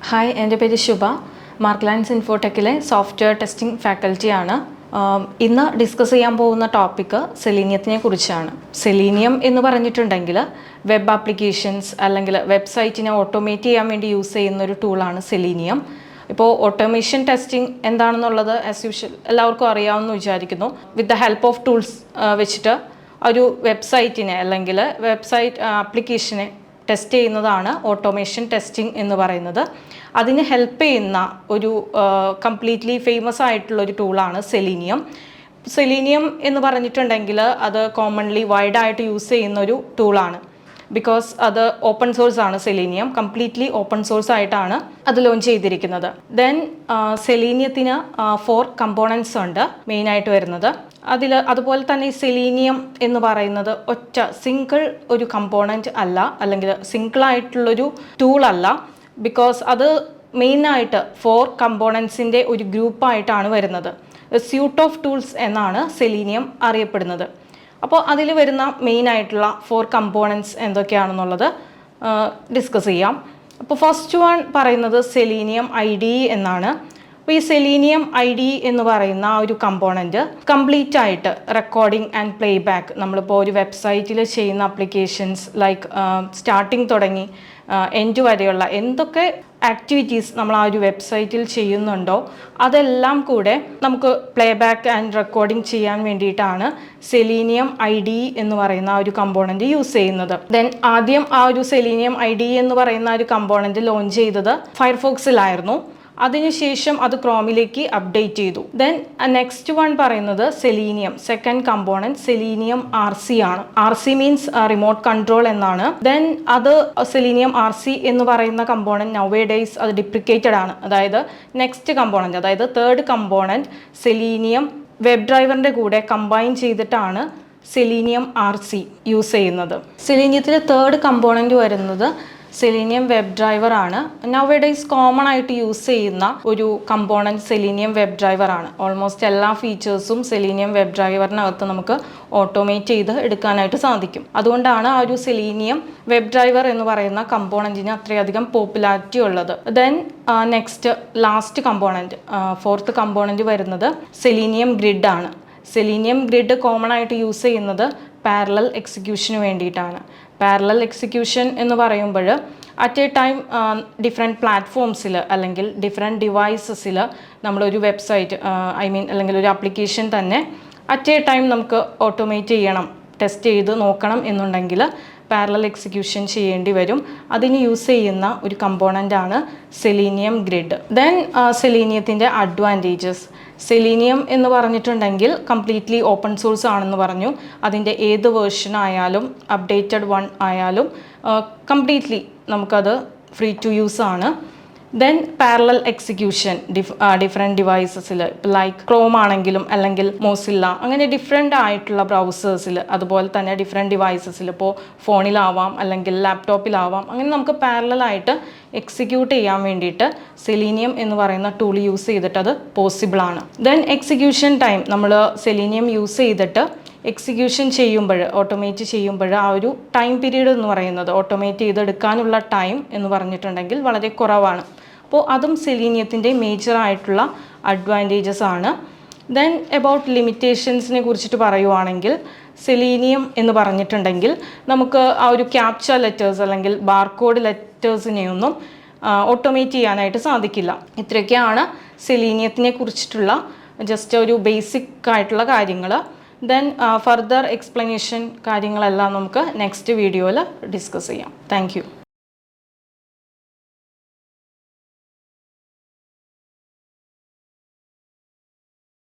Hi, എൻ്റെ പേര് ശുഭ. മാർക്ക്ലാൻഡ്സ് ഇൻഫോടെക്കിലെ software testing ഫാക്കൽറ്റിയാണ്. ഇന്ന് ഡിസ്കസ് ചെയ്യാൻ പോകുന്ന ടോപ്പിക്ക് സെലീനിയത്തിനെ കുറിച്ചാണ്. സെലീനിയം എന്ന് പറഞ്ഞിട്ടുണ്ടെങ്കിൽ വെബ് ആപ്ലിക്കേഷൻസ് അല്ലെങ്കിൽ വെബ്സൈറ്റിനെ ഓട്ടോമേറ്റ് ചെയ്യാൻ വേണ്ടി യൂസ് ചെയ്യുന്ന ഒരു ടൂളാണ് സെലീനിയം. ഇപ്പോൾ ഓട്ടോമേഷൻ ടെസ്റ്റിംഗ് എന്താണെന്നുള്ളത് ആസ് യൂഷ്വൽ എല്ലാവർക്കും അറിയാമെന്ന് വിചാരിക്കുന്നു. With the help of tools വെച്ചിട്ട് ഒരു വെബ്സൈറ്റിനെ അല്ലെങ്കിൽ വെബ്സൈറ്റ് ആപ്ലിക്കേഷനെ ടെസ്റ്റ് ചെയ്യുന്നതാണ് ഓട്ടോമേഷൻ ടെസ്റ്റിംഗ് എന്ന് പറയുന്നത്. അതിന് ഹെൽപ്പ് ചെയ്യുന്ന ഒരു കംപ്ലീറ്റ്ലി ഫേമസ് ആയിട്ടുള്ളൊരു ടൂളാണ് സെലീനിയം. സെലീനിയം എന്ന് പറഞ്ഞിട്ടുണ്ടെങ്കിൽ അത് കോമൺലി വൈഡായിട്ട് യൂസ് ചെയ്യുന്ന ഒരു ടൂളാണ്. ബിക്കോസ് അത് ഓപ്പൺ സോഴ്സ് ആണ്. സെലീനിയം കംപ്ലീറ്റ്ലി ഓപ്പൺ സോഴ്സ് ആയിട്ടാണ് അത് ലോഞ്ച് ചെയ്തിരിക്കുന്നത്. ദെൻ സെലീനിയത്തിന് 4 കമ്പോണൻസ് ഉണ്ട് മെയിനായിട്ട് വരുന്നത്. അതുപോലെ തന്നെ ഈ സെലീനിയം എന്ന് പറയുന്നത് ഒറ്റ സിംഗിൾ ഒരു കമ്പോണൻറ്റ് അല്ല, അല്ലെങ്കിൽ സിംഗിളായിട്ടുള്ളൊരു ടൂളല്ല. ബിക്കോസ് അത് മെയിനായിട്ട് 4 കമ്പോണൻസിൻ്റെ ഒരു ഗ്രൂപ്പായിട്ടാണ് വരുന്നത്. സ്യൂട്ട് ഓഫ് ടൂൾസ് എന്നാണ് സെലീനിയം അറിയപ്പെടുന്നത്. അപ്പോൾ അതിൽ വരുന്ന മെയിനായിട്ടുള്ള 4 കമ്പോണൻസ് എന്തൊക്കെയാണെന്നുള്ളത് ഡിസ്കസ് ചെയ്യാം. അപ്പോൾ ഫസ്റ്റ് വൺ പറയുന്നത് സെലീനിയം IDE എന്നാണ്. അപ്പോൾ ഈ സെലീനിയം IDE എന്ന് പറയുന്ന ഒരു കമ്പോണൻറ്റ് കംപ്ലീറ്റ് ആയിട്ട് റെക്കോർഡിംഗ് ആൻഡ് പ്ലേ ബാക്ക്, നമ്മളിപ്പോൾ ഒരു വെബ്സൈറ്റിൽ ചെയ്യുന്ന ആപ്ലിക്കേഷൻസ് ലൈക്ക് സ്റ്റാർട്ടിങ് തുടങ്ങി എൻഡ് വരെയുള്ള എന്തൊക്കെ ആക്ടിവിറ്റീസ് നമ്മൾ ആ ഒരു വെബ്സൈറ്റിൽ ചെയ്യുന്നുണ്ടോ അതെല്ലാം കൂടെ നമുക്ക് പ്ലേ ബാക്ക് ആൻഡ് റെക്കോർഡിംഗ് ചെയ്യാൻ വേണ്ടിയിട്ടാണ് സെലീനിയം IDE എന്ന് പറയുന്ന ആ ഒരു കമ്പോണൻറ്റ് യൂസ് ചെയ്യുന്നത്. ദെൻ ആദ്യം ആ ഒരു സെലീനിയം IDE എന്ന് പറയുന്ന ഒരു കമ്പോണൻറ്റ് ലോഞ്ച് ചെയ്തത് ഫയർഫോക്സിലായിരുന്നു. അതിനുശേഷം അത് ക്രോമിലേക്ക് അപ്ഡേറ്റ് ചെയ്തു. ദെൻ നെക്സ്റ്റ് വൺ പറയുന്നത് selenium second component selenium RC ആണ്. RC മീൻസ് റിമോട്ട് കൺട്രോൾ എന്നാണ്. ദെൻ അത് സെലീനിയം RC എന്ന് പറയുന്ന കമ്പോണൻറ്റ് നൗവേ ഡേയ്സ് അത് ഡിപ്രിക്കേറ്റഡ് ആണ്. അതായത് നെക്സ്റ്റ് കമ്പോണൻറ്റ്, അതായത് തേർഡ് കമ്പോണൻറ്റ് സെലീനിയം വെബ് ഡ്രൈവറിൻ്റെ കൂടെ കമ്പൈൻ ചെയ്തിട്ടാണ് സെലീനിയം RC യൂസ് ചെയ്യുന്നത്. സെലീനിയത്തിൽ തേർഡ് കമ്പോണൻറ്റ് വരുന്നത് സെലീനിയം വെബ് ഡ്രൈവർ ആണ്. നൗവേ ഡേയ്സ് കോമൺ ആയിട്ട് യൂസ് ചെയ്യുന്ന ഒരു കമ്പോണൻറ്റ് സെലീനിയം വെബ് ഡ്രൈവർ ആണ്. ഓൾമോസ്റ്റ് എല്ലാ ഫീച്ചേഴ്സും സെലീനിയം വെബ് ഡ്രൈവറിനകത്ത് നമുക്ക് ഓട്ടോമേറ്റ് ചെയ്ത് എടുക്കാനായിട്ട് സാധിക്കും. അതുകൊണ്ടാണ് ആ ഒരു സെലീനിയം വെബ് ഡ്രൈവർ എന്ന് പറയുന്ന കമ്പോണൻറ്റിന് അത്രയധികം പോപ്പുലാരിറ്റി ഉള്ളത്. Then next last component, fourth component വരുന്നത് സെലീനിയം ഗ്രിഡ് ആണ്. സെലീനിയം ഗ്രിഡ് കോമൺ ആയിട്ട് യൂസ് ചെയ്യുന്നത് പാരലൽ എക്സിക്യൂഷന് വേണ്ടിയിട്ടാണ്. പാരലൽ എക്സിക്യൂഷൻ എന്ന് പറയുമ്പോൾ അറ്റ് എ ടൈം ഡിഫറെൻറ്റ് പ്ലാറ്റ്ഫോംസിൽ അല്ലെങ്കിൽ ഡിഫറെൻറ്റ് ഡിവൈസസിൽ നമ്മളൊരു വെബ്സൈറ്റ് അല്ലെങ്കിൽ ഒരു ആപ്ലിക്കേഷൻ തന്നെ അറ്റ് എ ടൈം നമുക്ക് ഓട്ടോമേറ്റ് ചെയ്യണം, ടെസ്റ്റ് ചെയ്ത് നോക്കണം എന്നുണ്ടെങ്കിൽ പാരലൽ എക്സിക്യൂഷൻ ചെയ്യേണ്ടി വരും. അതിന് യൂസ് ചെയ്യുന്ന ഒരു കമ്പോണൻ്റാണ് സെലീനിയം ഗ്രിഡ്. ദെൻ സെലീനിയത്തിൻ്റെ അഡ്വാൻറ്റേജസ്. സെലീനിയം എന്ന് പറഞ്ഞിട്ടുണ്ടെങ്കിൽ കംപ്ലീറ്റ്ലി ഓപ്പൺ സോഴ്സ് ആണെന്ന് പറഞ്ഞു. അതിൻ്റെ ഏത് വേർഷൻ ആയാലും അപ്ഡേറ്റഡ് വൺ ആയാലും കംപ്ലീറ്റ്ലി നമുക്കത് ഫ്രീ ടു യൂസ് ആണ്. ദെൻ പാരലൽ എക്സിക്യൂഷൻ ഡിഫറെൻറ്റ് ഡിവൈസസിൽ ലൈക്ക് ക്രോം ആണെങ്കിലും അല്ലെങ്കിൽ മോസില്ല അങ്ങനെ ഡിഫറെൻ്റ് ആയിട്ടുള്ള ബ്രൗസേഴ്സിൽ, അതുപോലെ തന്നെ ഡിഫറെൻറ്റ് ഡിവൈസസിൽ, ഇപ്പോൾ ഫോണിലാവാം അല്ലെങ്കിൽ ലാപ്ടോപ്പിലാവാം, അങ്ങനെ നമുക്ക് പാരലലായിട്ട് എക്സിക്യൂട്ട് ചെയ്യാൻ വേണ്ടിയിട്ട് സെലീനിയം എന്ന് പറയുന്ന ടൂൾ യൂസ് ചെയ്തിട്ട് അത് പോസിബിളാണ്. ദെൻ എക്സിക്യൂഷൻ ടൈം, നമ്മൾ സെലീനിയം യൂസ് ചെയ്തിട്ട് എക്സിക്യൂഷൻ ചെയ്യുമ്പോൾ, ഓട്ടോമേറ്റ് ചെയ്യുമ്പോൾ ആ ഒരു ടൈം പീരീഡ് എന്ന് പറയുന്നത്, ഓട്ടോമേറ്റ് ചെയ്തെടുക്കാനുള്ള ടൈം എന്ന് പറഞ്ഞിട്ടുണ്ടെങ്കിൽ വളരെ കുറവാണ്. അപ്പോൾ അതും സെലീനിയത്തിൻ്റെ മേജറായിട്ടുള്ള അഡ്വാൻറ്റേജസ് ആണ്. ദെൻ എബൌട്ട് ലിമിറ്റേഷൻസിനെ കുറിച്ചിട്ട് പറയുവാണെങ്കിൽ, സെലീനിയം എന്ന് പറഞ്ഞിട്ടുണ്ടെങ്കിൽ നമുക്ക് ആ ഒരു ക്യാപ്ച ലെറ്റേഴ്സ് അല്ലെങ്കിൽ ബാർകോഡ് ലെറ്റേഴ്സിനെയൊന്നും ഓട്ടോമേറ്റ് ചെയ്യാനായിട്ട് സാധിക്കില്ല. ഇത്രയൊക്കെയാണ് സെലീനിയത്തിനെ കുറിച്ചിട്ടുള്ള ജസ്റ്റ് ഒരു ബേസിക് ആയിട്ടുള്ള കാര്യങ്ങൾ. ദെൻ ഫർദർ എക്സ്പ്ലനേഷൻ കാര്യങ്ങളെല്ലാം നമുക്ക് നെക്സ്റ്റ് വീഡിയോയിൽ ഡിസ്കസ് ചെയ്യാം. Thank you.